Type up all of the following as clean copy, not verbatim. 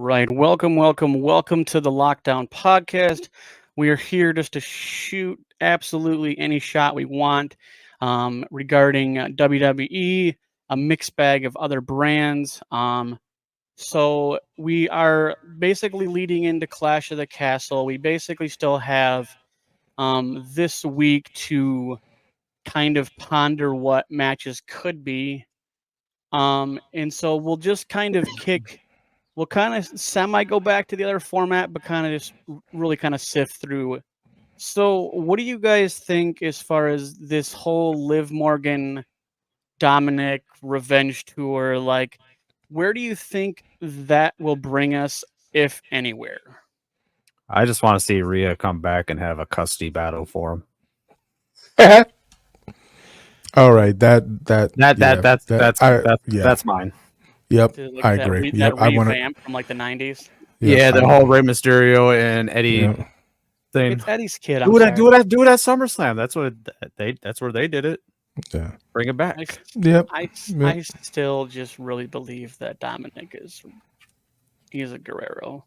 right. Welcome to the Lockdown Podcast. We are here just to shoot absolutely any shot we want regarding WWE, a mixed bag of other brands. So we are basically leading into Clash of the Castle. We basically still have this week to kind of ponder what matches could be. And so we'll just kind of we'll kind of semi go back to the other format, but kind of just really kind of sift through it. So, what do you guys think as far as this whole Liv Morgan Dominic revenge tour? Like, where do you think that will bring us, if anywhere? I just want to see Rhea come back and have a custody battle for him. All right, That's mine. Yep, Like I that agree. that I want to. revamp from like the '90s. Yeah, the whole Rey Mysterio and Eddie thing. It's Eddie's kid. Do it at SummerSlam. That's where they did it. Yeah, bring it back. I still just really believe that Dominic he's a Guerrero.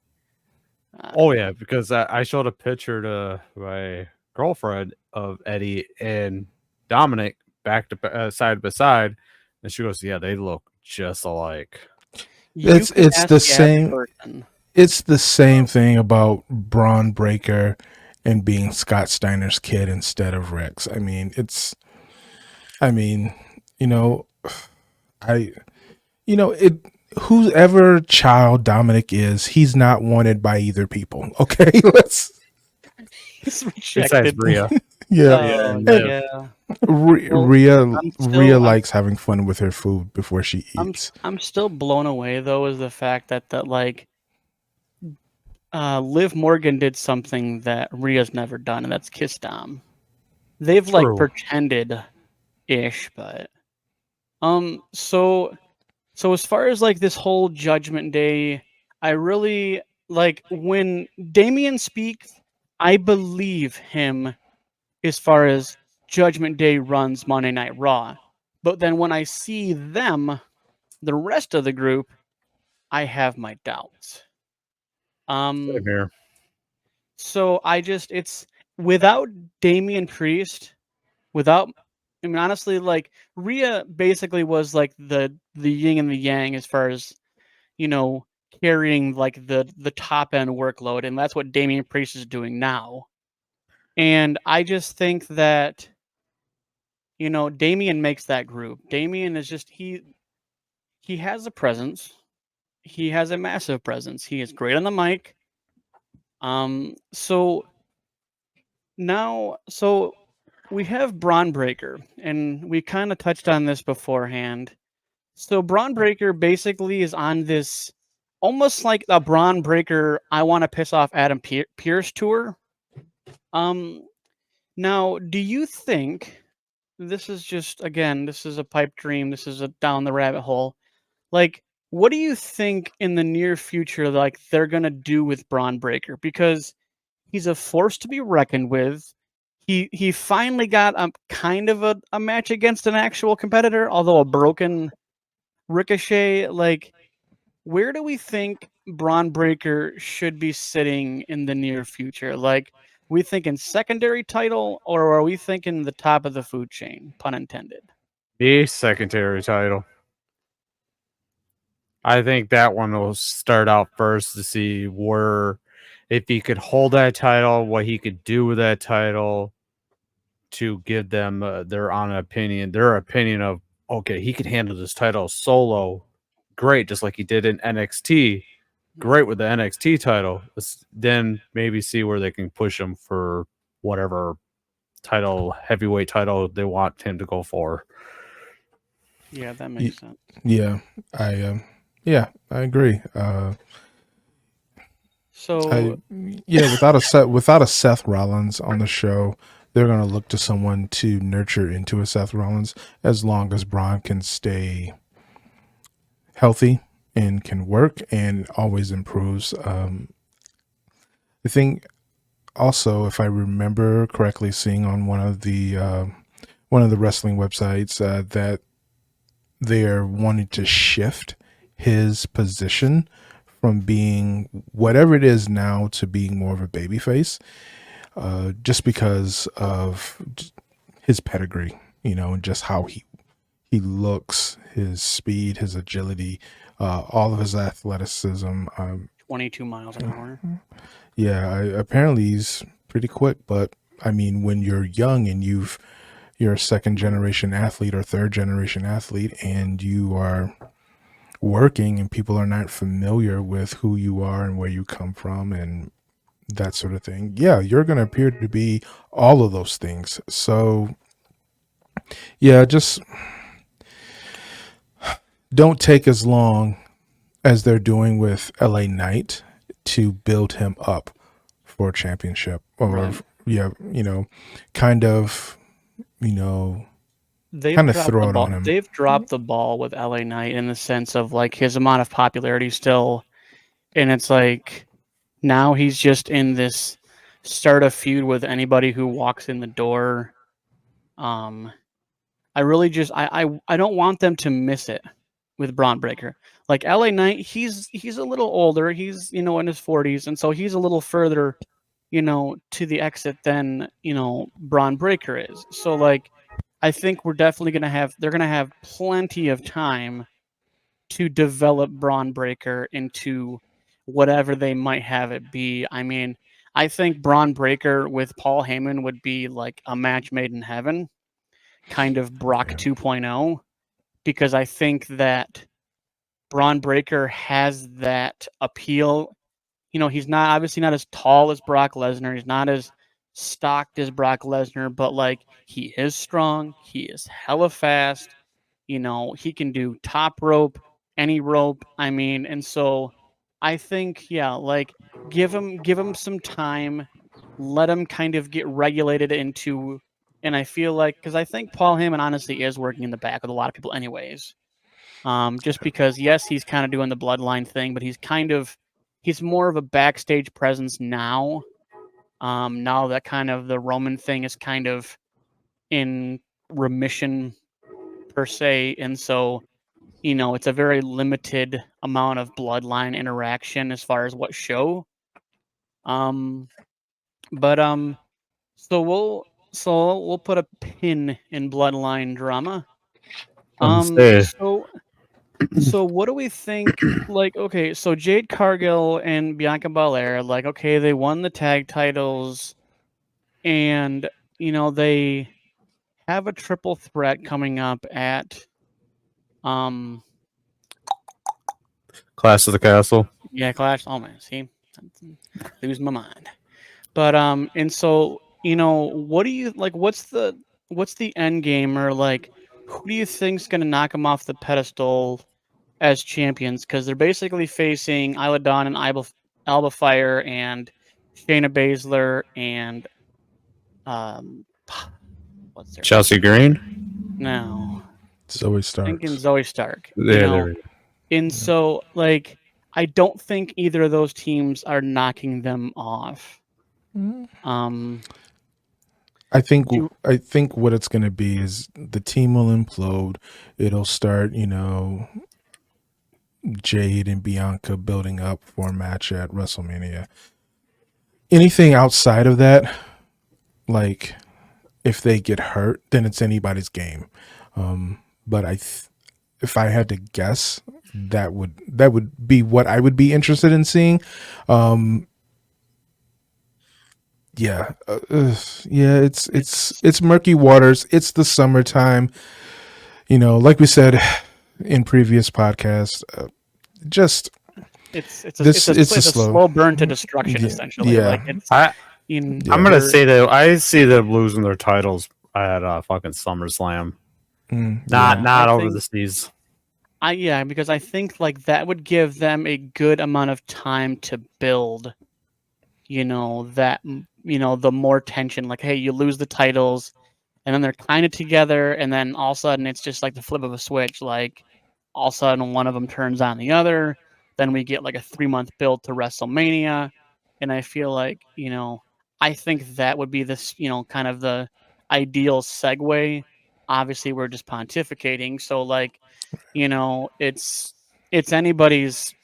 Oh yeah, because I showed a picture to my girlfriend of Eddie and Dominic back to side by side, and she goes, "Yeah, they look just alike." It's the same. It's the same thing about Braun Breaker and being Scott Steiner's kid instead of Rex. Whoever child Dominic is, he's not wanted by either people. Okay, He's rejected. Rhea. Rhea likes having fun with her food before she eats. I'm still blown away though, is the fact that like Liv Morgan did something that Rhea's never done, and that's kiss Dom. They've like pretended ish, but so as far as like this whole Judgment Day, I really like when Damian speaks, I believe him as far as Judgment Day runs Monday Night Raw. But then when I see them, the rest of the group, I have my doubts. Same here. So it's without Damian Priest, honestly, like Rhea basically was like the yin and the yang as far as, carrying like the top end workload, and that's what Damian Priest is doing now. And I just think that, Damian makes that group. Damian is just he has a presence. He has a massive presence. He is great on the mic. So we have Braun Breaker, and we kind of touched on this beforehand. So Braun Breaker basically is on this almost like a Braun Breaker I want to piss off Adam Pearce tour. Now, do you think this is a pipe dream, this is a down the rabbit hole? Like, what do you think in the near future, like, they're going to do with Braun Breaker? Because he's a force to be reckoned with. He finally got a kind of a match against an actual competitor, although a broken Ricochet. Like, where do we think Braun Breaker should be sitting in the near future? Like, we thinking secondary title, or are we thinking the top of the food chain, pun intended? The secondary title. I think that one will start out first to see if he could hold that title, what he could do with that title, to give them their opinion of, okay, he could handle this title solo great, just like he did in NXT. Great with the NXT title. Then maybe see where they can push him for whatever heavyweight title they want him to go for. Yeah, that makes sense. Yeah, I agree. Without a Seth Rollins on the show, they're going to look to someone to nurture into a Seth Rollins, as long as Braun can stay healthy and can work and always improves. I think also, if I remember correctly, seeing on one of the wrestling websites that they're wanting to shift his position from being whatever it is now to being more of a babyface, just because of his pedigree, and just how he looks, his speed, his agility, all of his athleticism. 22 miles an hour. Yeah, apparently he's pretty quick, but I mean, when you're young and you're a second generation athlete or third generation athlete, and you are working and people are not familiar with who you are and where you come from and that sort of thing, yeah, you're going to appear to be all of those things. So yeah, just don't take as long as they're doing with LA Knight to build him up for a championship, or Right. yeah, kind of, They've kind of dropped throw the it ball. on him. They've dropped the ball with LA Knight in the sense of like his amount of popularity still, and it's like now he's just in this start a feud with anybody who walks in the door. I really just I don't want them to miss it with Braun Breaker. Like LA Knight, he's a little older. He's in his 40s, and so he's a little further, to the exit than Braun Breaker is. So like, I think we're definitely they're gonna have plenty of time to develop Braun Breaker into whatever they might have it be. I mean, I think Braun Breaker with Paul Heyman would be like a match made in heaven, kind of Brock Yeah. 2.0, because I think that Braun Breaker has that appeal. He's not obviously not as tall as Brock Lesnar. He's not as stocked as Brock Lesnar, but like he is strong. He is hella fast. He can do top rope, any rope. I mean, and so I think, yeah, like give him some time, let him kind of get regulated into, and I feel like because I think Paul Heyman honestly is working in the back with a lot of people, anyways. Just because yes, he's kind of doing the bloodline thing, but he's more of a backstage presence now. Now that kind of the Roman thing is kind of in remission per se, and so it's a very limited amount of bloodline interaction as far as what show. Um, but so we'll put a pin in bloodline drama. Say, So what do we think? Like, okay, so Jade Cargill and Bianca Belair, like, okay, they won the tag titles, and they have a triple threat coming up at Clash of the Castle. yeah, Clash. Oh man, see, lose my mind. But and so what do you like? What's the end game, or like, who do you think's gonna knock them off the pedestal as champions? Because they're basically facing Isla Dawn and Alba Fire and Shayna Baszler and um, what's their Chelsea Green. no, Zoe Starks. thinking Zoe Stark. Yeah, there we go. And so like I don't think either of those teams are knocking them off. I think Do- I think what it's going to be is the team will implode. It'll start, Jade and Bianca building up for a match at WrestleMania. Anything outside of that, like if they get hurt, then it's anybody's game. But if I had to guess, that would be what I would be interested in seeing. Yeah, yeah, it's murky waters. It's the summertime. Like we said in previous podcasts, just It's This- a, it's a it's a slow- slow burn to destruction, Yeah, essentially. yeah. Like it's I'm gonna they're- say that I see them losing their titles at fucking SummerSlam. Not I over think- the seas. because I think like that would give them a good amount of time to build. The more tension. Like, hey, you lose the titles, and then they're kind of together, and then all of a sudden it's just like the flip of a switch. Like, all of a sudden one of them turns on the other. Then we get like a 3-month build to WrestleMania, and I feel like I think that would be this kind of the ideal segue. Obviously, we're just pontificating, so like it's anybody's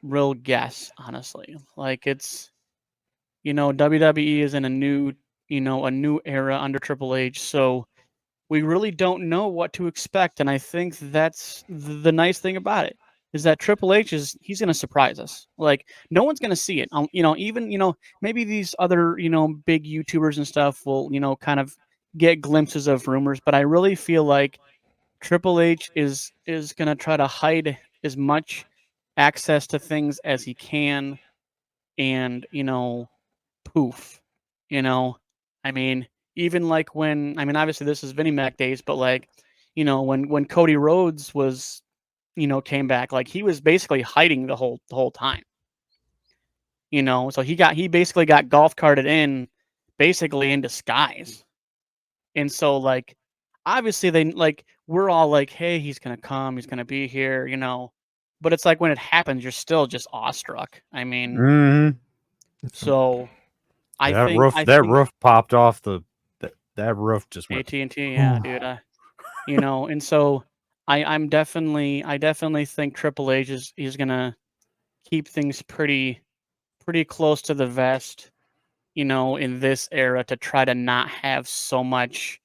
real guess, honestly. Like it's, WWE is in a new, a new era under Triple H, so we really don't know what to expect, and I think that's the nice thing about it is that Triple H he's going to surprise us. Like no one's going to see it. Even maybe these other big YouTubers and stuff will kind of get glimpses of rumors, but I really feel like Triple H is going to try to hide as much access to things as he can, and poof, you know, I mean, even like when obviously this is Vinnie Mac days, but like, when Cody Rhodes was, came back, like he was basically hiding the whole time, so he basically got golf carted in basically in disguise. And so like obviously they like we're all like, hey, he's gonna come, he's gonna be here, but it's like when it happens, you're still just awestruck. I mean, Mhm. so I That think roof popped off that roof just went. AT&T, yeah, dude. And so I definitely think Triple H is gonna keep things pretty close to the vest, in this era to try to not have so much,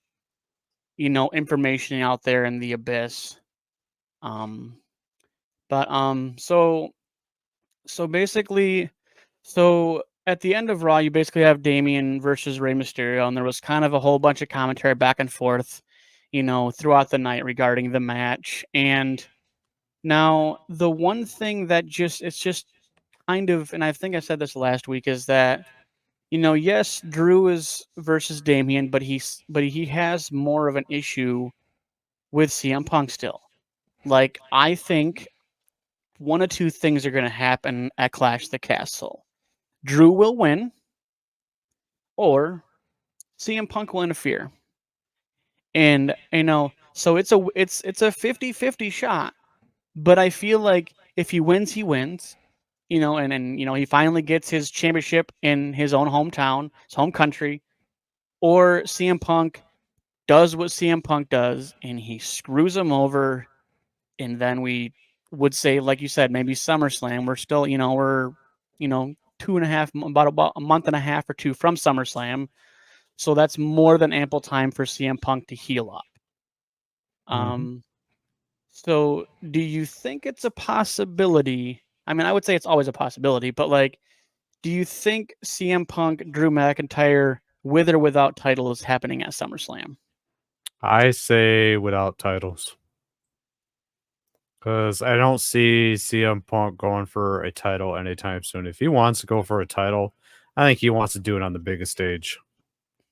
information out there in the abyss. Um, but so basically, so at the end of Raw, you basically have Damian versus Rey Mysterio, and there was kind of a whole bunch of commentary back and forth, throughout the night regarding the match. And now the one thing that it's just kind of, and I think I said this last week, is that yes, Drew is versus Damian, but he has more of an issue with CM Punk still. Like I think one of two things are going to happen at Clash the Castle. Drew will win, or CM Punk will interfere. And so it's a 50-50 shot, but I feel like if he wins, he wins. And he finally gets his championship in his own hometown, his home country, or CM Punk does what CM Punk does and he screws him over, and then we would say, like you said, maybe SummerSlam. We're still, we're 2.5, about a month and a half or two from SummerSlam. So that's more than ample time for CM Punk to heal up. Um, so do you think it's a possibility? I mean, I would say it's always a possibility, but like, do you think CM Punk, Drew McIntyre, with or without title, is happening at SummerSlam? I say without titles. Because I don't see CM Punk going for a title anytime soon. If he wants to go for a title, I think he wants to do it on the biggest stage.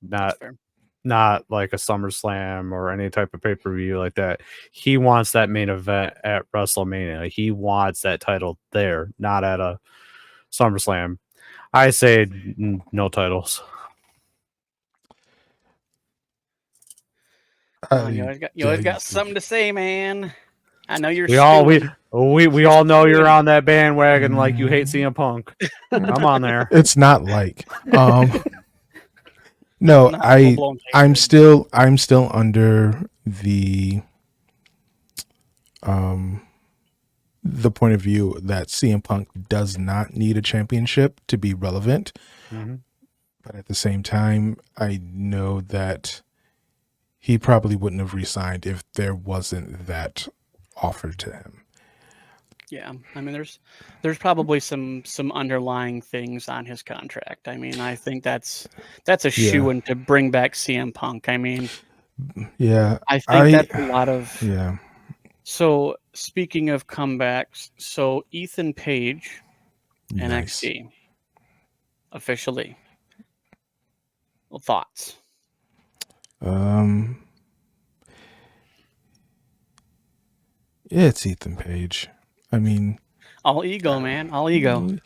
That's Not fair. not like a SummerSlam or any type of pay-per-view like that. He wants that main event at WrestleMania. He wants that title there, not at a SummerSlam. I say no titles. Oh, you always got something to say, man. I know you're We all stewing. we all know you're on that bandwagon like you hate CM Punk. Come on there. It's not like no, Not full-blown I'm hatred. still under the point of view that CM Punk does not need a championship to be relevant. But at the same time, I know that he probably wouldn't have resigned if there wasn't that offer to him. Yeah, I mean, there's probably some underlying things on his contract. I mean, I think that's a shoo-in to bring back CM Punk. I mean, Yeah, I think that's a lot of. yeah. So speaking of comebacks, so Ethan Page, Nice. NXT, officially. Well, thoughts? Yeah, it's Ethan Page. I mean, All ego, man. All ego.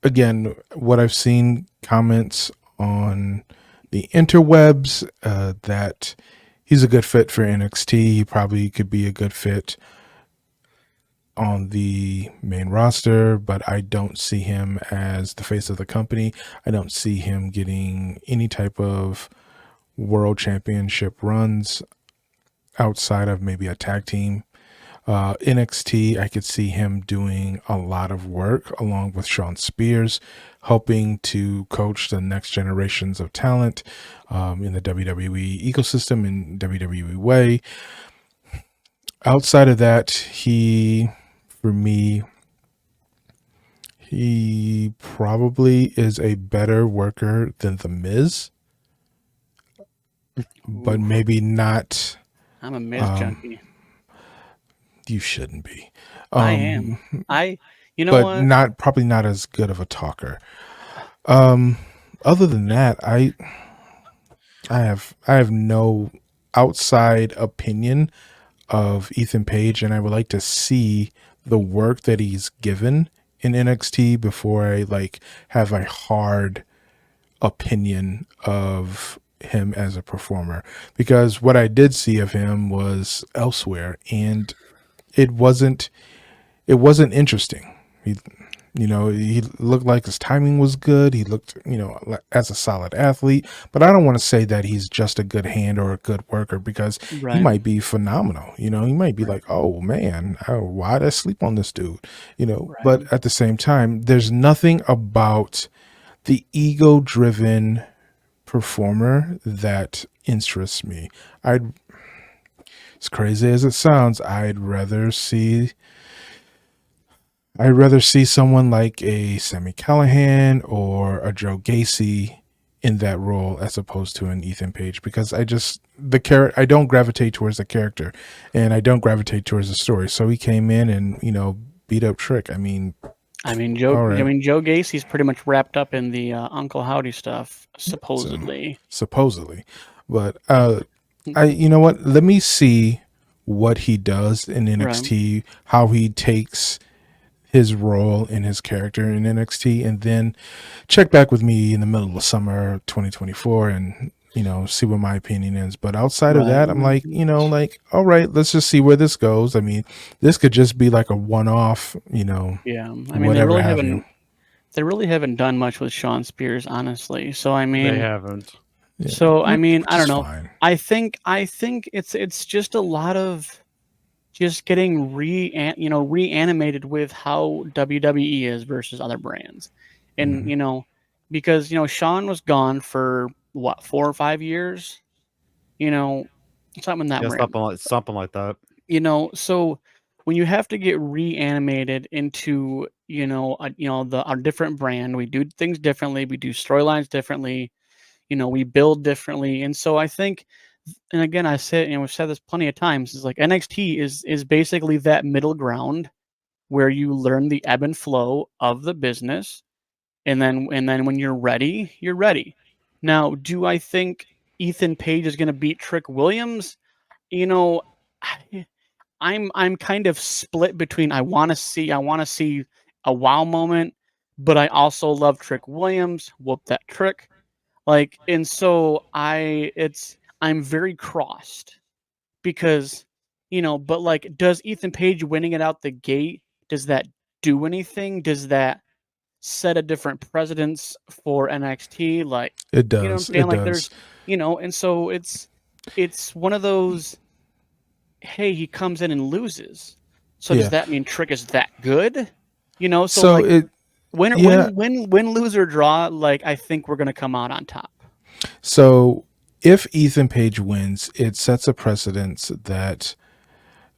Again, what I've seen comments on the interwebs, that he's a good fit for NXT. He probably could be a good fit on the main roster, but I don't see him as the face of the company. I don't see him getting any type of world championship runs outside of maybe a tag team. NXT, I could see him doing a lot of work along with Sean Spears, helping to coach the next generations of talent in the WWE ecosystem and WWE way. Outside of that, for me, he probably is a better worker than The Miz, but Ooh, maybe not. I'm a Miz junkie. You shouldn't be. I am. You know But what? probably not as good of a talker. Other than that, I have no outside opinion of Ethan Page, and I would like to see the work that he's given in NXT before I like have a hard opinion of him as a performer, because what I did see of him was elsewhere, and it wasn't interesting. He looked like his timing was good. He looked, as a solid athlete, but I don't want to say that he's just a good hand or a good worker, because he Right. might be phenomenal. He might be Right. like, oh man, why'd I sleep on this dude? Right. But at the same time, there's nothing about the ego driven performer that interests me. As crazy as it sounds, I'd rather see someone like a Sami Callihan or a Joe Gacy in that role as opposed to an Ethan Page, because I don't gravitate towards the character, and I don't gravitate towards the story. So he came in and beat up Trick. I mean, Joe. all right, Joe Gacy's pretty much wrapped up in the Uncle Howdy stuff, supposedly. supposedly, but you know what? Let me see what he does in Right. NXT, how he takes his role in his character in NXT, and then check back with me in the middle of summer 2024 and see what my opinion is. But outside of that, I'm like, all right, let's just see where this goes. I mean, this could just be like a one-off, Yeah. I mean, whatever have you. they really haven't done much with Sean Spears, honestly. So I They mean, haven't. Yeah, so I mean, which I is don't know. fine. I think it's just a lot of just getting reanimated with how WWE is versus other brands. And Mhm. because Sean was gone for what, 4 or 5 years, something in that Yeah, range. something like that. So when you have to get reanimated into a different brand, we do things differently, we do storylines differently, we build differently. And so I think, and again, I said, we've said this plenty of times, is like NXT is basically that middle ground where you learn the ebb and flow of the business, and then when you're ready, you're ready. Now, do I think Ethan Page is going to beat Trick Williams? You know, I- I'm kind of split between I want to see a wow moment, but I also love Trick Williams. Whoop that trick. Like, and so I'm very crossed because, but like, does Ethan Page winning it out the gate, does that do anything? Does that set a different precedence for NXT? Like, It you know what I'm does. saying? It Like, does. there's, and so it's one of those, hey, he comes in and loses. So does Yeah. that mean Trick is that good? So So like, win, yeah. lose or draw, like, I think we're gonna come out on top. So if Ethan Page wins, it sets a precedence that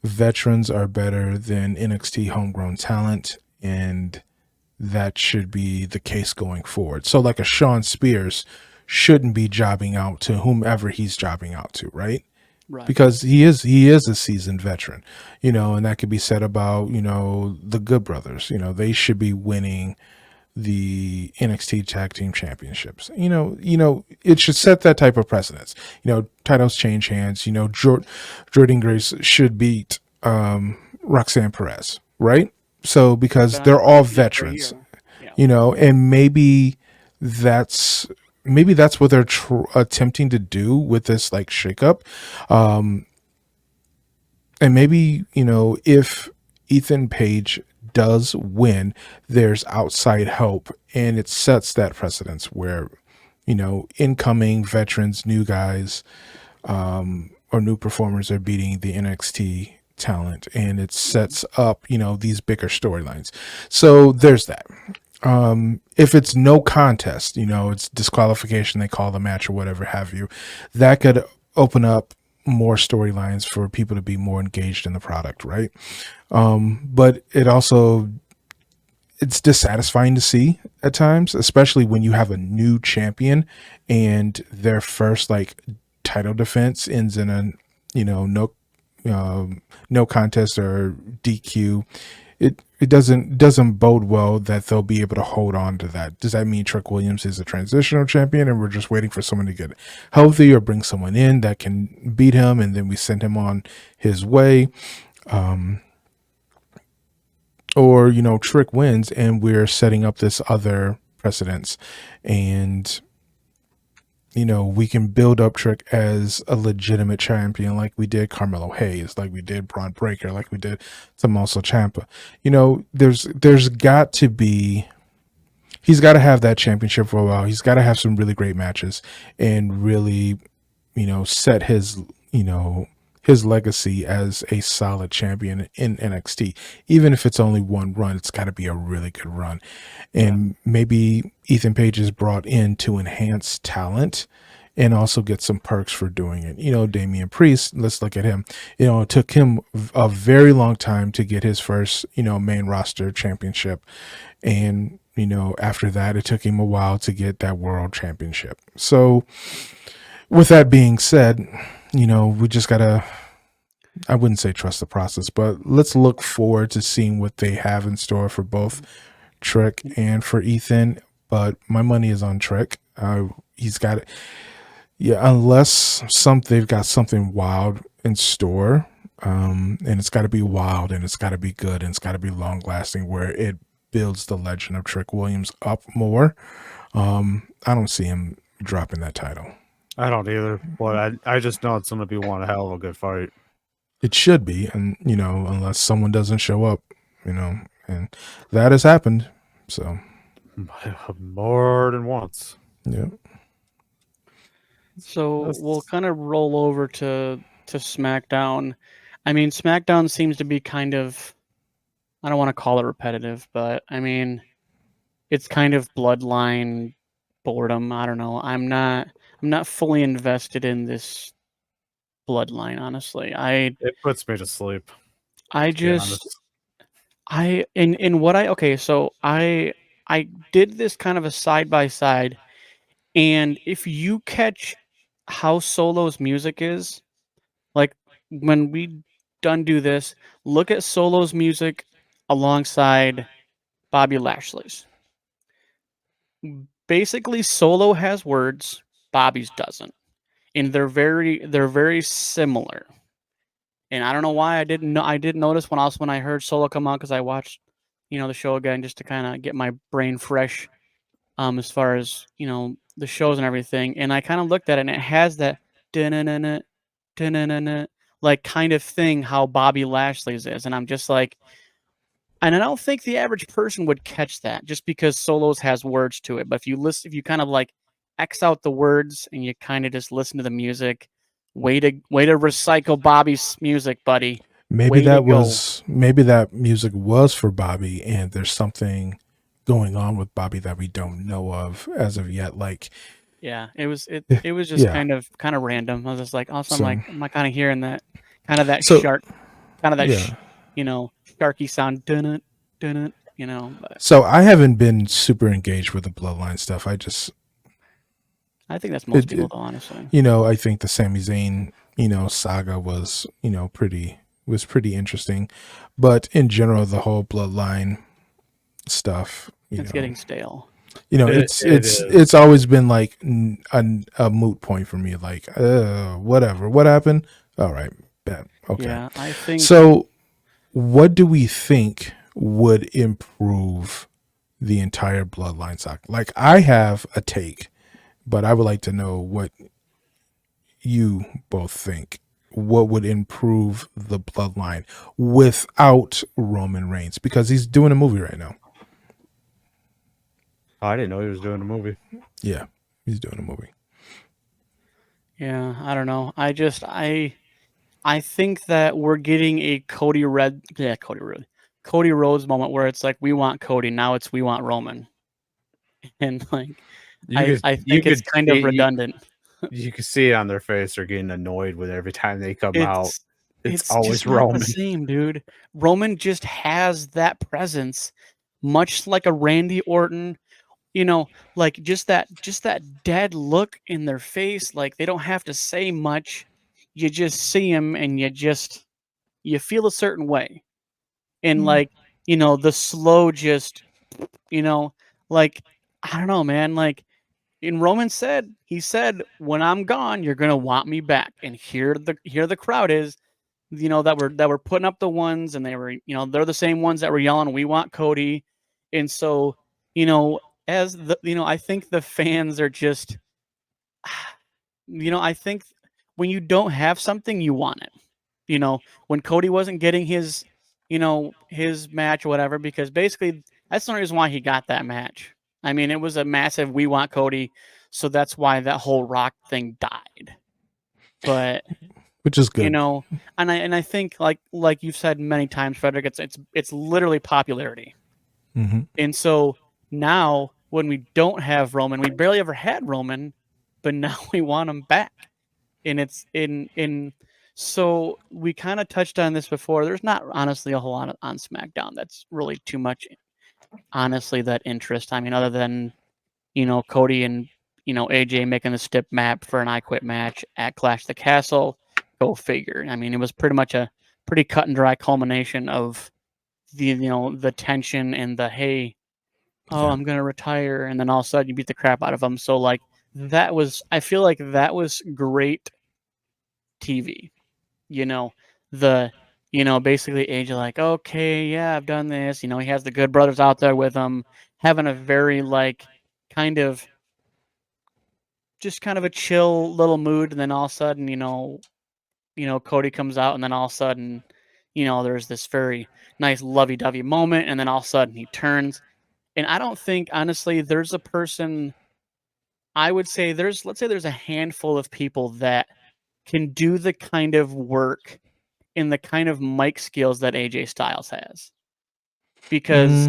veterans are better than NXT homegrown talent, and that should be the case going forward. So like a Sean Spears shouldn't be jobbing out to whomever he's jobbing out to, right? Right. Because he is a seasoned veteran, and that could be said about, the Good Brothers. They should be winning the NXT Tag Team Championships. It should set that type of precedence. Titles change hands. Jordan Grace should beat Roxanne Perez, right? So because they're all veterans, Yeah. and maybe that's what they're attempting to do with this like shakeup. And maybe, if Ethan Page does win, there's outside help, and it sets that precedence where, incoming veterans, new guys, or new performers are beating the NXT talent, and it sets up, these bigger storylines. So there's that. If it's no contest, it's disqualification, they call the match or whatever have you, that could open up more storylines for people to be more engaged in the product, right? But it's dissatisfying to see at times, especially when you have a new champion and their first like title defense ends in a no contest or DQ. It doesn't bode well that they'll be able to hold on to that. Does that mean Trick Williams is a transitional champion and we're just waiting for someone to get healthy or bring someone in that can beat him and then we send him on his way? Or, Trick wins and we're setting up this other precedence, and we can build up Trick as a legitimate champion like we did Carmelo Hayes, like we did Braun Breaker, like we did Tommaso Ciampa. There's got to be, he's got to have that championship for a while. He's got to have some really great matches and really, set his legacy as a solid champion in NXT. Even if it's only one run, it's got to be a really good run. And maybe Ethan Page is brought in to enhance talent and also get some perks for doing it. Damian Priest, let's look at him. It took him a very long time to get his first, main roster championship. And, after that, it took him a while to get that world championship. So with that being said, we just gotta, I wouldn't say trust the process, but let's look forward to seeing what they have in store for both Trick and for Ethan. But my money is on Trick. He's got it. Yeah, unless they've got something wild in store, and it's got to be wild, and it's got to be good, and it's got to be long lasting, where it builds the legend of Trick Williams up more. I don't see him dropping that title. I don't either, but I just know it's going to be one hell of a good fight. It should be, and unless someone doesn't show up, and that has happened. So more than once. Yeah. So we'll kind of roll over to SmackDown. I mean, SmackDown seems to be kind of, I don't want to call it repetitive, but I mean, it's kind of bloodline boredom. I don't know. I'm not fully invested in this bloodline, honestly. It puts me to sleep. I just so I did this kind of a side by side, and if you catch how Solo's music is, like when we do this, look at Solo's music alongside Bobby Lashley's. Basically, Solo has words, Bobby's doesn't, and they're very similar. And I don't know why I didn't notice when I heard Solo come on, because I watched the show again just to kind of get my brain fresh as far as the shows and everything. And I kind of looked at it, and it has that da-na-na-na, da-na-na-na, like kind of thing how Bobby Lashley's is, and I'm just like, and I don't think the average person would catch that just because Solos has words to it. But if you kind of like X out the words and you kind of just listen to the music, way to recycle Bobby's music, buddy. Maybe that music was for Bobby, and there's something going on with Bobby that we don't know of as of yet. Like, yeah, it was just Yeah. kind of random. I was just like, also, So- I'm like kind of hearing that kind of that So- shark, kind of that Yeah. sharky sound, dun it, But So I haven't been super engaged with the bloodline stuff. I think that's most It- people, it- though, honestly. I think the Sami Zayn, saga was, pretty interesting. But in general, the whole bloodline stuff, It's getting stale. it's always been like a moot point for me. Like, whatever. What happened? All right. Bet. Okay. Yeah, I think So, what do we think would improve the entire bloodline saga? Like, I have a take, but I would like to know what you both think. What would improve the bloodline without Roman Reigns? Because he's doing a movie right now. Oh, I didn't know he was doing a movie. Yeah, he's doing a movie. Yeah, I don't know. I think that we're getting a Cody Rhodes moment where it's like we want Cody, now it's we want Roman, and like I You think it's could kind of see redundant. you can see it on their face. They're getting annoyed with every time they come out. It's It's always just not the Roman. same, dude. Roman just has that presence, much like a Randy Orton. Like just that dead look in their face. Like they don't have to say much. You just see him, and you feel a certain way. And like the slow, just you know, like I don't know, man. Like and Roman said, he said, "When I'm gone, you're gonna want me back." And here the crowd is, that were putting up the ones, and they're the same ones that were yelling, "We want Cody." And so, you know, I think the fans are just, I think when you don't have something, you want it. When Cody wasn't getting his match or whatever, because basically that's the only reason why he got that match. I mean, it was a massive "We want Cody," so that's why that whole Rock thing died. But which is good. and I think like you've said many times, Frederick, it's literally popularity. Hmm. And so now when we don't have Roman, we barely ever had Roman, but now we want him back. And it's in so we kind of touched on this before. There's not honestly a whole lot on SmackDown that's really too much, honestly, that interest. I mean, other than Cody and AJ making the stip map for an I Quit match at Clash of the Castle. Go figure. I mean, it was pretty much a pretty cut and dry culmination of the tension and the hey, oh, Yeah. I'm gonna retire, and then all of a sudden you beat the crap out of them. So like I feel like that was great TV. Basically AJ like, okay, yeah, I've done this. He has the Good Brothers out there with him, having a very like kind of just kind of a chill little mood, and then all of a sudden, Cody comes out, and then all of a sudden, there's this very nice lovey-dovey moment, and then all of a sudden he turns. And I don't think, honestly, there's a person. I would say let's say there's a handful of people that can do the kind of work and the kind of mic skills that AJ Styles has, because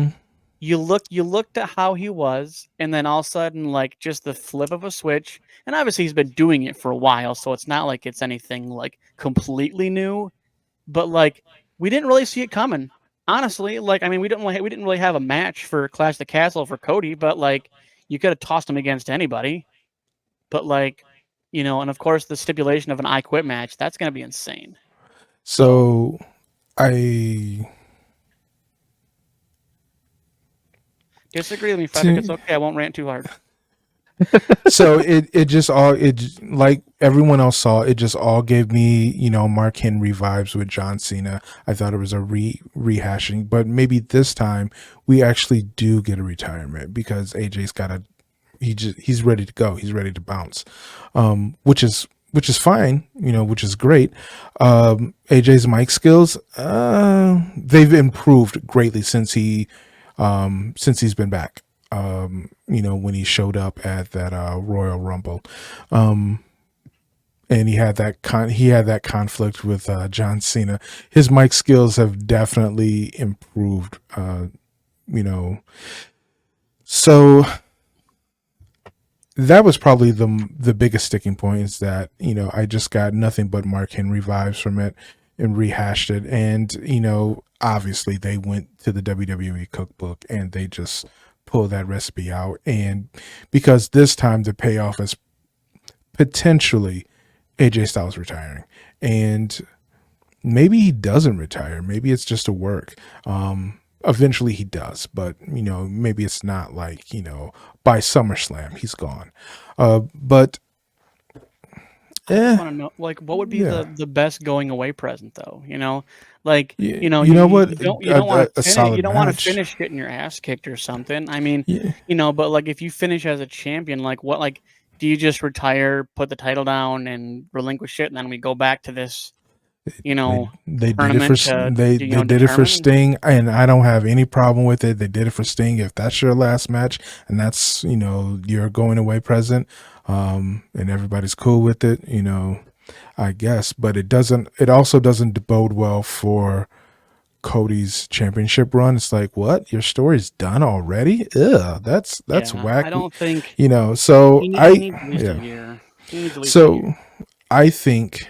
you looked at how he was, and then all of a sudden, like just the flip of a switch, and obviously he's been doing it for a while, so it's not like it's anything like completely new, but like we didn't really see it coming, honestly. Like I mean, we didn't really have a match for Clash of the Castle for Cody, but like you could have tossed him against anybody, but like and of course the stipulation of an I Quit match, that's gonna be insane. So I Disagree with me, Frederick. It's okay. I won't rant too hard. so it like everyone else saw, it just all gave me Mark Henry vibes with John Cena. I thought it was a rehashing, but maybe this time we actually do get a retirement, because AJ's he's ready to go, he's ready to bounce, which is fine, which is great. AJ's mic skills, they've improved greatly since he's been back. When he showed up at that Royal Rumble, and he had that conflict with John Cena. His mic skills have definitely improved. So that was probably the biggest sticking point, is that I just got nothing but Mark Henry vibes from it and rehashed it. And obviously they went to the WWE cookbook and they just pull that recipe out, and because this time the payoff is potentially AJ Styles retiring, and maybe he doesn't retire, maybe it's just a work. Eventually he does, but maybe it's not like by SummerSlam he's gone. But I want to know, like, what would be the best going away present, though? Like, what? you don't want to match. finish getting your ass kicked or something. I mean, Yeah. but like if you finish as a champion, like what, like, do you just retire, put the title down, and relinquish it, and then we go back to this, They did it tournament for to, they did it for determine? Sting, and I don't have any problem with it. They did it for Sting. If that's your last match and that's your going away present, and everybody's cool with it, I guess, but it doesn't. It also doesn't bode well for Cody's championship run. It's like, what? Your story's done already? Ugh, that's Yeah, whack. I don't think You know. So he needs at least a yeah. year. He needs at least a So year. I think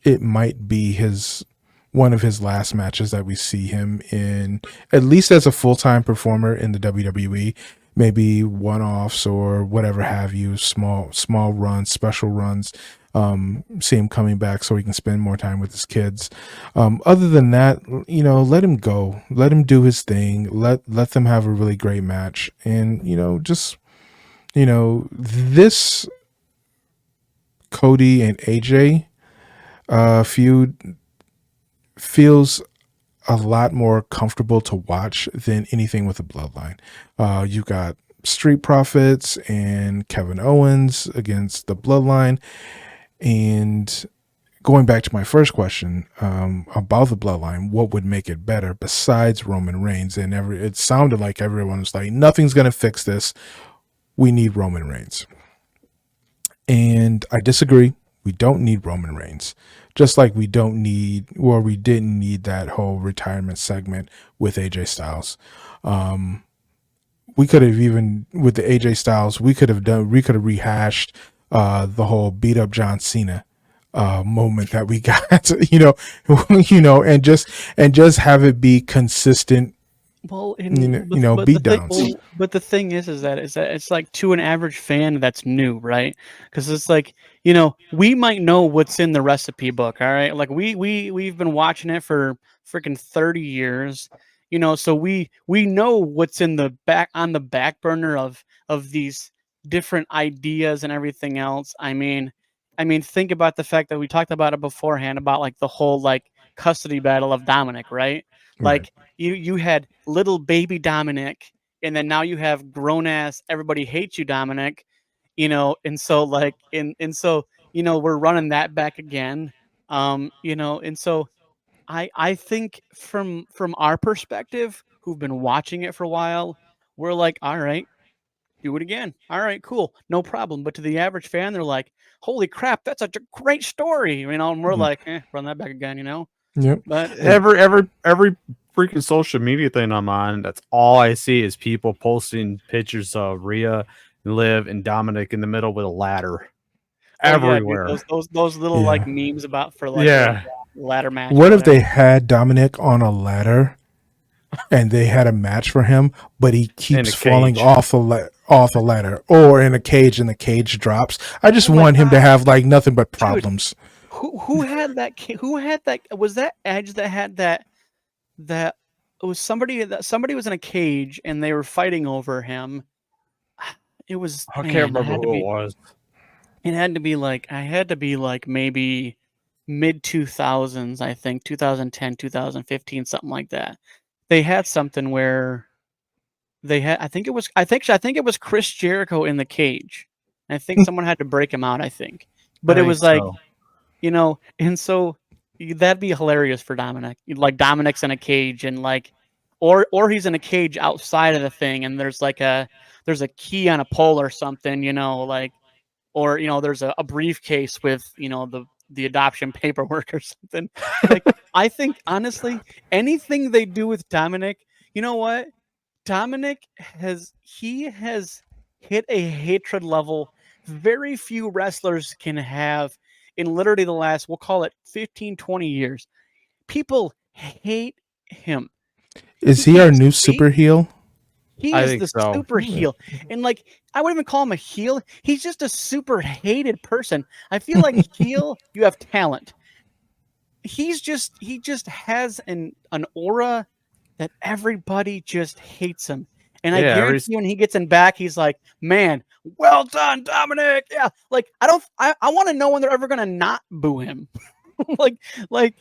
it might be one of his last matches that we see him in, at least as a full-time performer in the WWE. Maybe one-offs or whatever have you, small runs, special runs. See him coming back so he can spend more time with his kids. Other than that, let him go, let him do his thing, let them have a really great match, and just this Cody and AJ feud feels a lot more comfortable to watch than anything with the Bloodline. You got Street Profits and Kevin Owens against the Bloodline. And going back to my first question about the Bloodline, what would make it better besides Roman Reigns? And it sounded like everyone was like, nothing's going to fix this. We need Roman Reigns. And I disagree. We don't need Roman Reigns. Just like we didn't need that whole retirement segment with AJ Styles. We could have even, with the AJ Styles, we could have rehashed the whole beat up John Cena moment that we got, and just have it be consistent. Well, beat downs. But the thing is that it's like, to an average fan that's new, right? Because it's like, we might know what's in the recipe book, all right? Like we've been watching it for freaking 30 years, so we know what's in the back burner of these different ideas and everything else. I mean, think about the fact that we talked about it beforehand about like the whole like custody battle of Dominic, right? Like, Right. you had little baby Dominic, and then now you have grown ass everybody hates you Dominic, and so like and so we're running that back again, and so I think from our perspective, who've been watching it for a while, we're like, all right, do it again. All right, cool, no problem. But to the average fan, they're like, holy crap, that's such a great story, and we're like, run that back again, Yep. But Every freaking social media thing I'm on, that's all I see is people posting pictures of Rhea, Liv, and Dominic in the middle with a ladder. Everywhere. Yeah, dude, those little Yeah. like memes about for like Yeah. ladder match. What if they had Dominic on a ladder and they had a match for him, but he keeps falling cage. off the ladder, or in a cage and the cage drops? I just Oh my want him to God. have like nothing but problems. Who had that? Who had that? Was that Edge that had that? That it was somebody was in a cage and they were fighting over him. It was. I Man, can't remember who it was. It had to be like maybe mid 2000s, I think 2010, 2015, something like that. They had something where they had. I think it was Chris Jericho in the cage. I think someone had to break him out. I think, but I it was think like, so. and so that'd be hilarious for Dominic. Like Dominic's in a cage and like, or he's in a cage outside of the thing, and there's a key on a pole or something, like, or there's a briefcase with the adoption paperwork or something. Like, I think honestly, anything they do with Dominic, you know what? Dominic has hit a hatred level very few wrestlers can have in literally the last, we'll call it 15, 20 years. People hate him. Is he our new is super heel? He I is think the so. super heel. And like, I wouldn't even call him a heel. He's just a super hated person. I feel like heel, you have talent. He just has an aura that everybody just hates him. And I Yeah, guarantee you when he gets in back, he's like, man, well done, Dominic. Yeah. Like, I want to know when they're ever going to not boo him. like,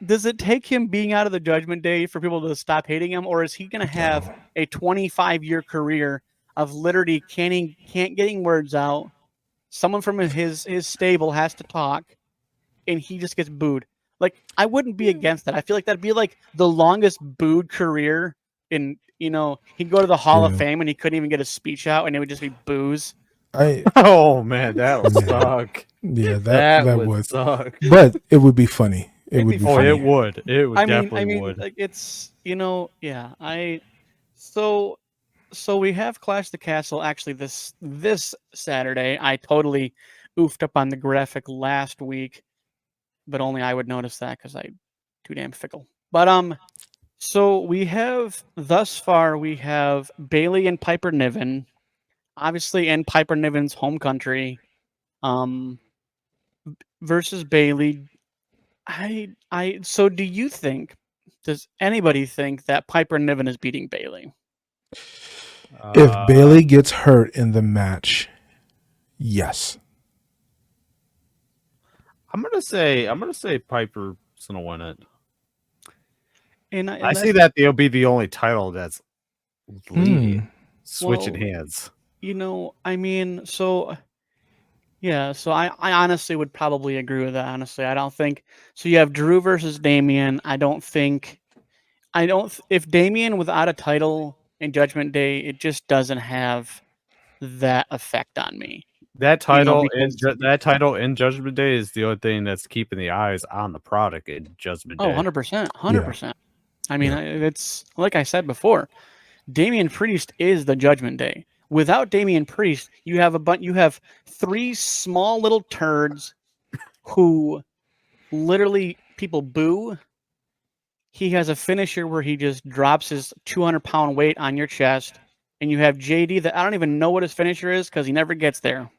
does it take him being out of the Judgment Day for people to stop hating him? Or is he going to have a 25-year career of literally can't getting words out? Someone from his stable has to talk and he just gets booed. Like, I wouldn't be against that. I feel like that'd be like the longest booed career in, he'd go to the Hall of Yeah. Fame and he couldn't even get a speech out and it would just be boos. Oh man, that would Yeah. suck. Yeah, That that would would. suck. But it would be funny. It It'd would be be Oh, funny. it would. It would I definitely mean, would. like it's yeah. So so we have Clash of the Castle actually this Saturday. I totally oofed up on the graphic last week, but only I would notice that because I too damn fickle. But so we have thus far we have Bailey and Piper Niven, obviously in Piper Niven's home country, um, versus Bailey. So do you think? Does anybody think that Piper Niven is beating Bailey? If Uh, Bailey gets hurt in the match, yes. I'm gonna say Piper's gonna win it. And I see that they'll be the only title that's Hmm. switching Well, hands. I mean, so yeah, so I honestly would probably agree with that. Honestly, I don't think so. You have Drew versus Damian. If Damian without a title in Judgment Day, it just doesn't have that effect on me. That You know, title because that title in Judgment Day is the only thing that's keeping the eyes on the product in Judgment Day. 100%, 100%. I mean, Yeah. it's like I said before, Damian Priest is the Judgment Day. Without Damian Priest, you have three small little turds who literally people boo. He has a finisher where he just drops his 200-pound weight on your chest, and you have JD that I don't even know what his finisher is because he never gets there.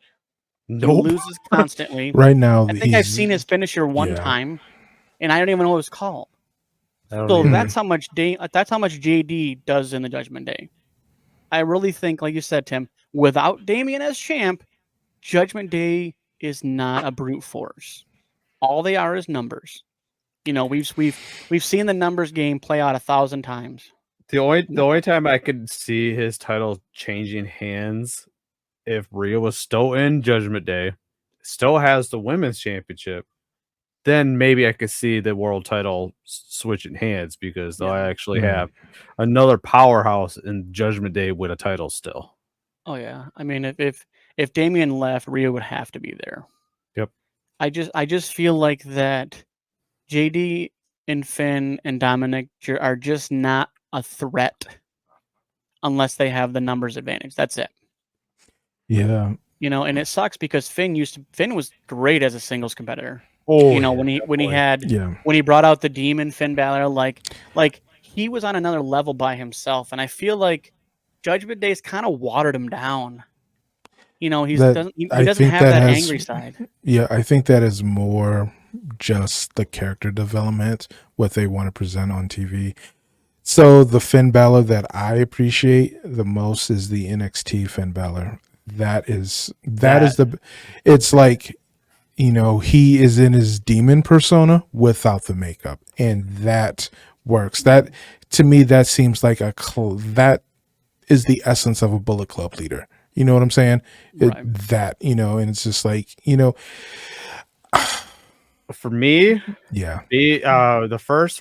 He Nope. loses constantly. Right now, I think I've seen his finisher one yeah. time, and I don't even know what it's called. I don't So either. that's how much JD does in the Judgment Day. I really think, like you said, Tim, without Damian as champ, Judgment Day is not a brute force. All they are is numbers. You know, we've seen the numbers game play out 1,000 times. The only time I could see his title changing hands if Rhea was still in Judgment Day, still has the women's championship, then maybe I could see the world title switching hands because they'll Yeah. actually Mhm. have another powerhouse in Judgment Day with a title still. Oh yeah. I mean, if Damian left, Rhea would have to be there. Yep. I just feel like that JD and Finn and Dominic are just not a threat unless they have the numbers advantage. That's it. Yeah. You know, and it sucks because Finn was great as a singles competitor. Oh, You know, when he brought out the demon Finn Balor, like he was on another level by himself, and I feel like Judgment Day's kind of watered him down. You know, he doesn't have that angry side. Yeah, I think that is more just the character development, what they want to present on TV. So the Finn Balor that I appreciate the most is the NXT Finn Balor. It's like, you know, he is in his demon persona without the makeup, and that works. That, to me, that seems like that is the essence of a Bullet Club leader. You know what I'm saying? Right. And it's just like, you know, for me, yeah. the first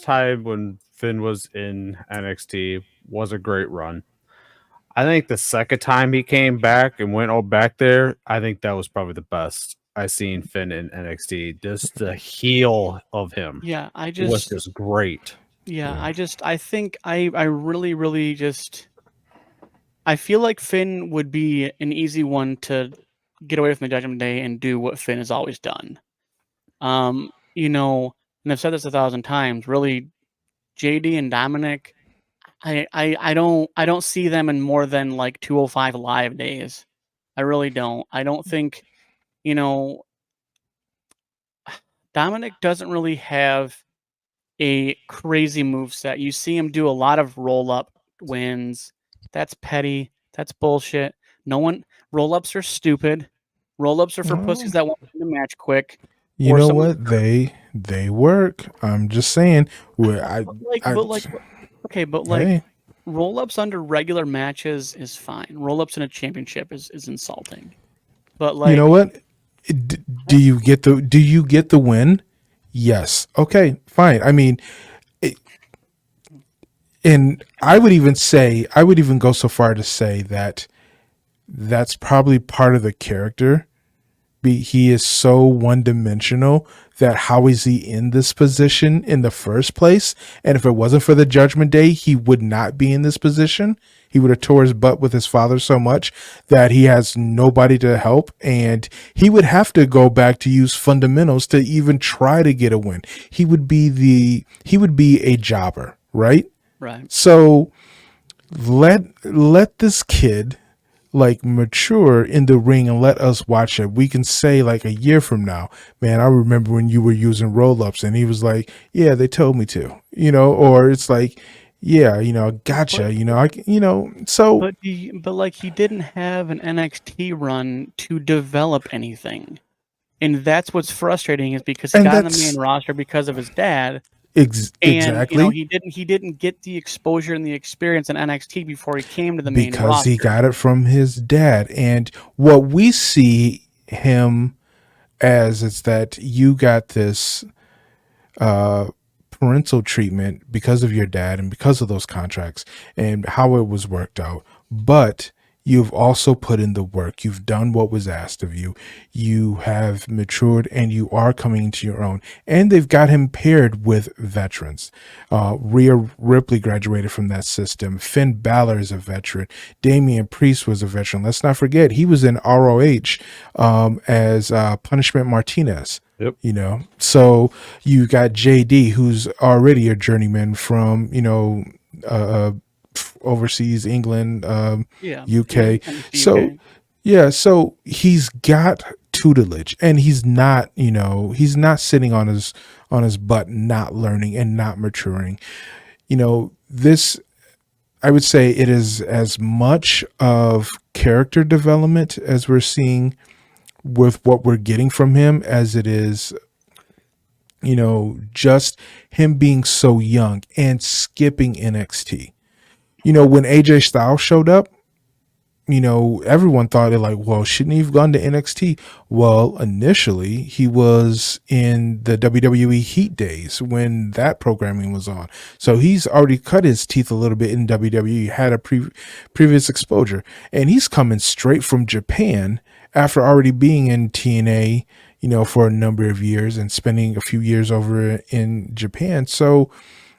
time when Finn was in NXT was a great run. I think the second time he came back and went back there, I think that was probably the best I seen Finn in NXT. Just the heel of him. Yeah, Was just great. Yeah, I think I really, really just I feel like Finn would be an easy one to get away from the Judgment Day and do what Finn has always done. You know, and I've said this 1,000 times, really, JD and Dominic, I don't see them in more than like 205 live days. I really don't. I don't think, you know, Dominic doesn't really have a crazy move set. You see him do a lot of roll up wins. That's petty. That's bullshit. Roll ups are stupid. Roll ups are for pussies that want to win the match quick. You know what? They work. I'm just saying. Roll ups under regular matches is fine. Roll ups in a championship is insulting. But like, you know what? Do you get the win? Yes. Okay, fine. I mean, and I would even go so far to say that that's probably part of the character. He is so one-dimensional that how is he in this position in the first place? And if it wasn't for the Judgment Day, he would not be in this position. He would have tore his butt with his father so much that he has nobody to help, and he would have to go back to use fundamentals to even try to get a win. He would be a jobber, right? Right. So let this kid like mature in the ring and let us watch it. We can say like a year from now, man, I remember when you were using roll-ups, and he was like, yeah, they told me to, or it's like, yeah, gotcha, so But like he didn't have an NXT run to develop anything. And that's what's frustrating, is because he And got on the that's- main roster because of his dad. exactly. And he didn't get the exposure and the experience in NXT before he came to the main roster. Because he got it from his dad. And what we see him as is that you got this parental treatment because of your dad and because of those contracts and how it was worked out. But you've also put in the work. You've done what was asked of you. You have matured and you are coming into your own. And they've got him paired with veterans. Rhea Ripley graduated from that system. Finn Balor is a veteran. Damian Priest was a veteran. Let's not forget, he was in ROH as Punishment Martinez. Yep. So you got JD, who's already a journeyman from, overseas, England, UK. So so he's got tutelage, and he's not sitting on his butt, not learning and not maturing. This, I would say, it is as much of character development as we're seeing with what we're getting from him as it is just him being so young and skipping NXT. When AJ Styles showed up, everyone thought well, shouldn't he have gone to NXT? Well, initially he was in the WWE Heat days when that programming was on. So he's already cut his teeth a little bit in WWE, had a previous exposure, and he's coming straight from Japan after already being in TNA, for a number of years and spending a few years over in Japan. So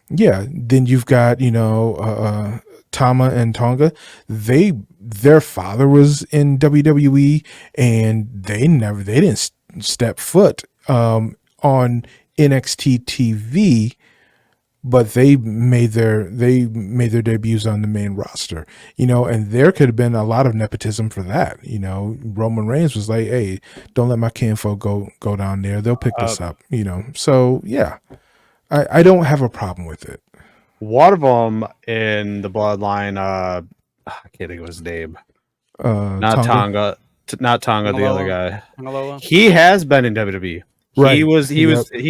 yeah, then you've got, Tama and Tonga. Their father was in WWE, and they didn't step foot on NXT TV, but they made their debuts on the main roster, and there could have been a lot of nepotism for that. Roman Reigns was like, hey, don't let my kinfolk go down there. They'll pick this up, So yeah, I don't have a problem with it. One of them in the bloodline, I can't think of his name. Not Tonga, not Tonga, the other guy. Tonga. He has been in WWE. Right. He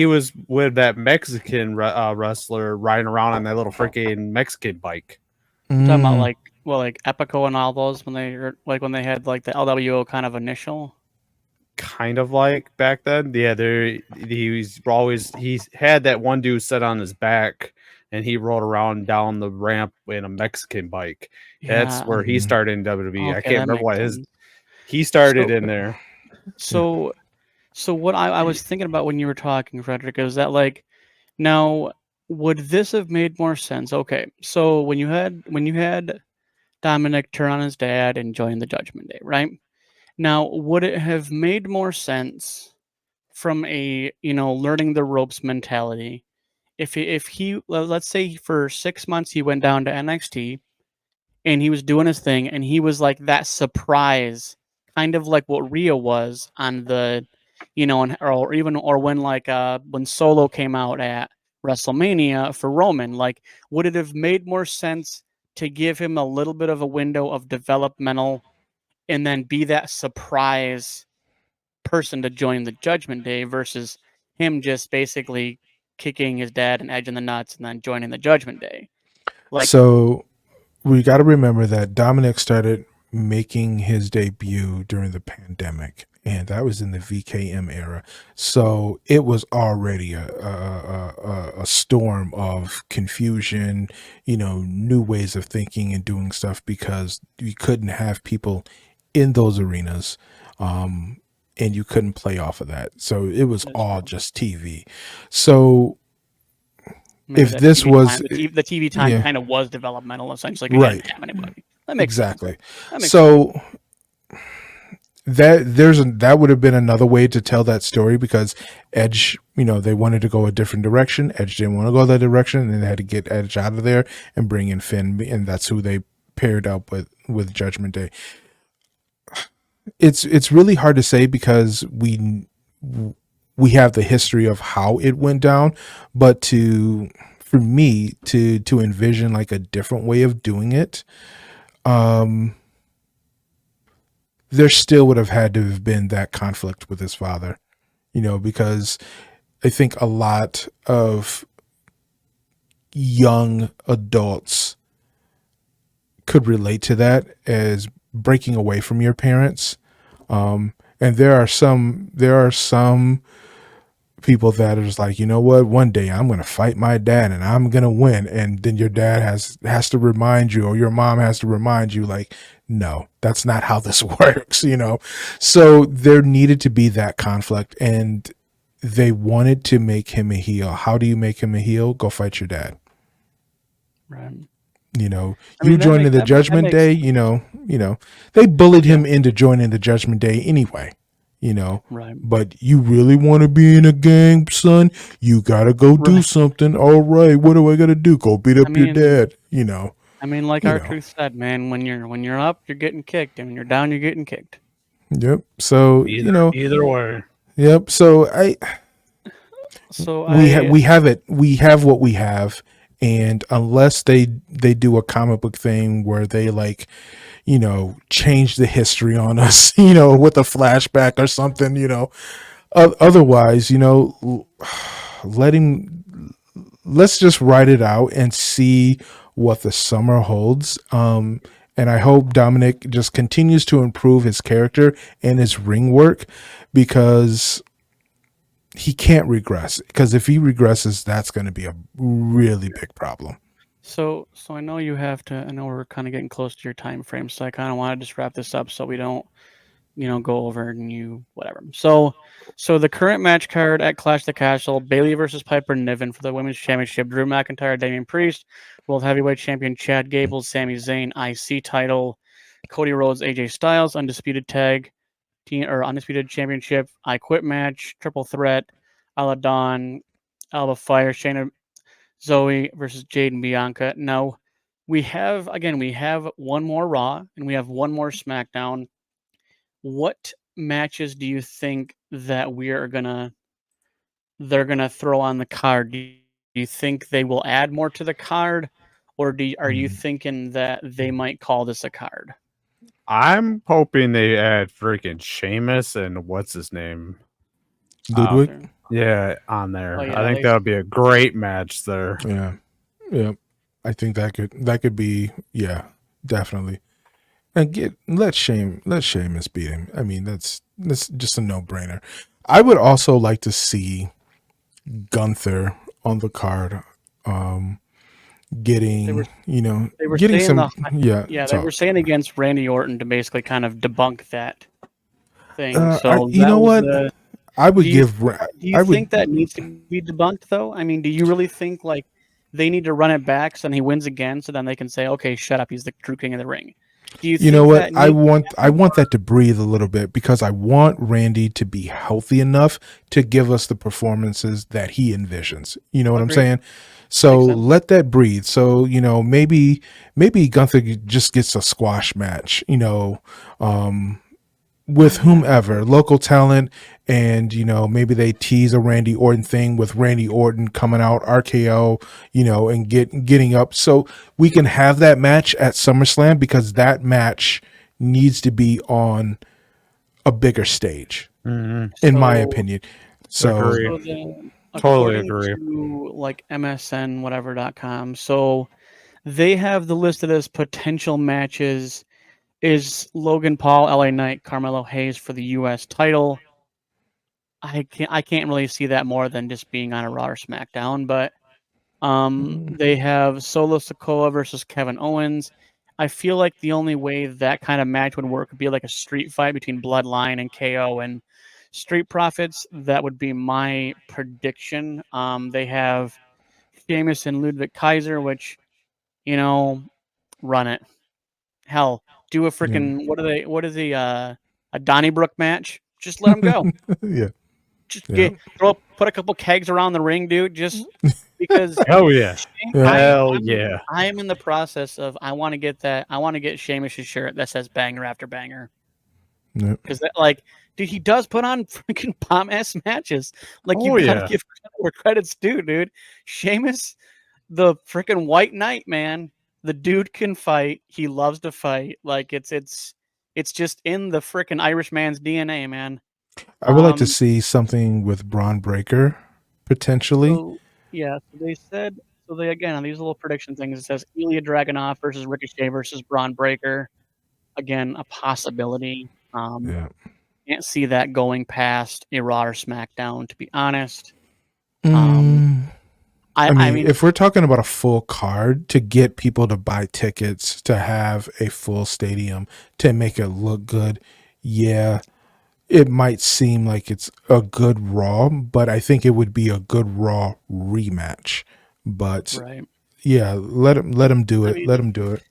was with that Mexican wrestler riding around on that little freaking Mexican bike. Talking about like Epico and all those when they had like the LWO kind of initial. Kind of like back then, yeah. He's had that one dude sit on his back, and he rode around down the ramp in a Mexican bike. Yeah. That's where he started in WWE. Okay, I can't remember what sense. he started in there. So what I was thinking about when you were talking, Frederick, is that like, now would this have made more sense? Okay, so when you had Dominic turn on his dad and join the Judgment Day, right? Now, would it have made more sense from a learning the ropes mentality if he let's say for 6 months he went down to NXT and he was doing his thing and he was like that surprise, kind of like what Rhea was on the or when Solo came out at WrestleMania for Roman, like, would it have made more sense to give him a little bit of a window of developmental and then be that surprise person to join the Judgment Day versus him just basically kicking his dad and Edge in the nuts and then joining the Judgment Day? So we got to remember that Dominic started making his debut during the pandemic, and that was in the VKM era. So it was already a storm of confusion, new ways of thinking and doing stuff, because we couldn't have people in those arenas. And you couldn't play off of that. So it was That's all true. just TV. So Maybe if that this TV was time, the TV time yeah, kind of was developmental, essentially, because you right, didn't have anybody. That makes sense. exactly. That makes sense. So that would have been another way to tell that story, because Edge, they wanted to go a different direction. Edge didn't want to go that direction, and they had to get Edge out of there and bring in Finn, and that's who they paired up with Judgment Day. It's really hard to say because we have the history of how it went down, but for me to envision like a different way of doing it, there still would have had to have been that conflict with his father, because I think a lot of young adults could relate to that as breaking away from your parents. And there are some people that are just like, you know what, one day I'm going to fight my dad and I'm going to win. And then your dad has to remind you, or your mom has to remind you, like, no, that's not how this works, So there needed to be that conflict, and they wanted to make him a heel. How do you make him a heel? Go fight your dad. Right. You joining the Judgment Day, they bullied him into joining the Judgment Day anyway. Right. But you really want to be in a gang, son? You gotta go do something. All right, what do I gotta do? Go beat up your dad. I mean, like R-Truth said, man, when you're up, you're getting kicked, and when you're down, you're getting kicked. Yep. So either way. Yep. So we have it. We have what we have, and unless they do a comic book thing where they change the history on us, with a flashback or something, otherwise, let's just write it out and see what the summer holds. And I hope Dominic just continues to improve his character and his ring work, because he can't regress. Because if he regresses, that's going to be a really big problem. So I know you have to. I know we're kind of getting close to your time frame, so I kind of want to just wrap this up so we don't, go over and whatever. So the current match card at Clash of the Castle: Bayley versus Piper Niven for the Women's Championship. Drew McIntyre, Damian Priest, World Heavyweight Champion Chad Gable, Sami Zayn, IC title, Cody Rhodes, AJ Styles, Undisputed Tag Team or Undisputed Championship, I Quit match, Triple Threat, Ala Dawn, Alba Fire, Shayna Zoe versus Jade and Bianca. Now, we have one more Raw and we have one more SmackDown. What matches do you think that they're gonna throw on the card? Do you think they will add more to the card, or are you thinking that they might call this a card? I'm hoping they add freaking Sheamus and what's his name? Ludwig? Yeah, on there. Oh, yeah, I think that would be a great match there. Yeah. Yeah. I think that could be, yeah, definitely. And let Sheamus beat him. I mean, that's just a no-brainer. I would also like to see Gunther on the card, getting some they were saying against Randy Orton to basically kind of debunk that thing. I would give. Do you think that needs to be debunked, though? I mean, do you really think like they need to run it back so then he wins again, so then they can say, "Okay, shut up, he's the true king of the ring"? Do you know what? I want that to breathe a little bit, because I want Randy to be healthy enough to give us the performances that he envisions. You know what I'm saying? So let that breathe. So, maybe Gunther just gets a squash match, with whomever, local talent, and maybe they tease a Randy Orton thing with Randy Orton coming out RKO, and getting up, so we can have that match at SummerSlam, because that match needs to be on a bigger stage, in my opinion. So totally agree. To, like MSN whatever.com, so they have the listed as potential matches. Is Logan Paul, LA Knight, Carmelo Hayes for the U.S. title. I can't really see that more than just being on a Raw or SmackDown, but they have Solo Sikoa versus Kevin Owens, I feel like the only way that kind of match would work would be like a street fight between Bloodline and KO and Street Profits. That would be my prediction. They have Sheamus and Ludwig Kaiser, which, run it. Hell, do a freaking what is a Donnybrook match? Just let them go. Yeah. Just Yeah. put a couple kegs around the ring, dude. Just because Hell yeah. Yeah. Hell yeah. I am in the process of I want to get Sheamus' shirt that says banger after banger. Yep. Because dude, he does put on freaking bomb ass matches. Like you Oh, gotta yeah. give credit where credit's due, dude. Sheamus, the freaking White Knight, man. The dude can fight. He loves to fight. Like it's just in the freaking Irish man's DNA, man. I would like to Um, see something with Braun Breaker potentially. So yeah, so they said again on these little prediction things. It says Ilya Dragunov versus Ricochet versus Braun Breaker. Again, a possibility. Yeah. Can't see that going past a Raw or SmackDown, to be honest. I mean, if we're talking about a full card to get people to buy tickets, to have a full stadium, to make it look good, yeah, it might seem like it's a good Raw, but I think it would be a good Raw rematch. But right. yeah, let him do it. mean, Let him do it.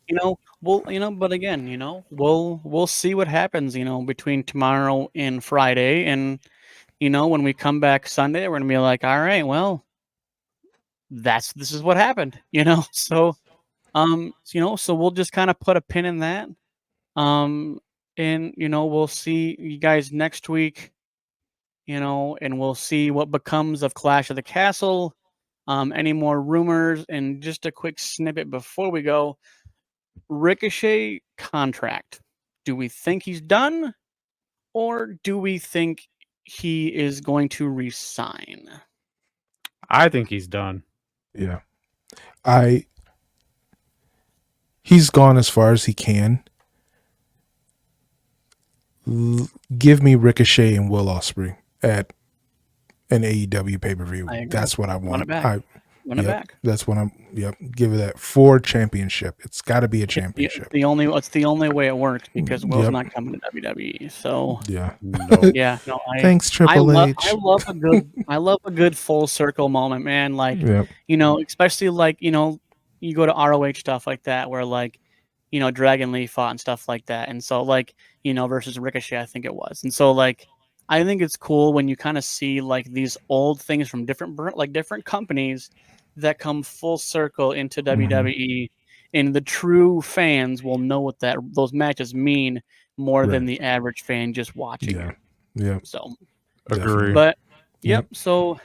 But again, we'll see what happens, between tomorrow and Friday. And, when we come back Sunday, we're gonna be like, all right, well, this is what happened, So so we'll just kind of put a pin in that. And we'll see you guys next week, and we'll see what becomes of Clash of the Castle. Any more rumors, and just a quick snippet before we go. Ricochet contract. Do we think he's done, or do we think he is going to resign? I think he's done. Yeah. He's gone as far as he can. Give me Ricochet and Will Ospreay at an AEW pay-per-view. I agree. That's what I want. Want it back. Win it back. That's what I'm. Yep. Give it that for championship. It's got to be a championship. It's the only way it works, because Will's not coming to WWE. So Yeah. No. yeah, no. Thanks, Triple H. I love a good full circle moment, man. Like Yep. especially like you go to ROH stuff like that, where like Dragon Lee fought and stuff like that, and so like versus Ricochet, I think it was, and so like I think it's cool when you kind of see like these old things from different companies that come full circle into WWE, and the true fans will know what those matches mean more than the average fan just watching it. Yeah. So, Agree. but yep. So,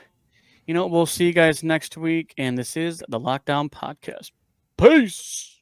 we'll see you guys next week, and this is the Lockdown Podcast. Peace.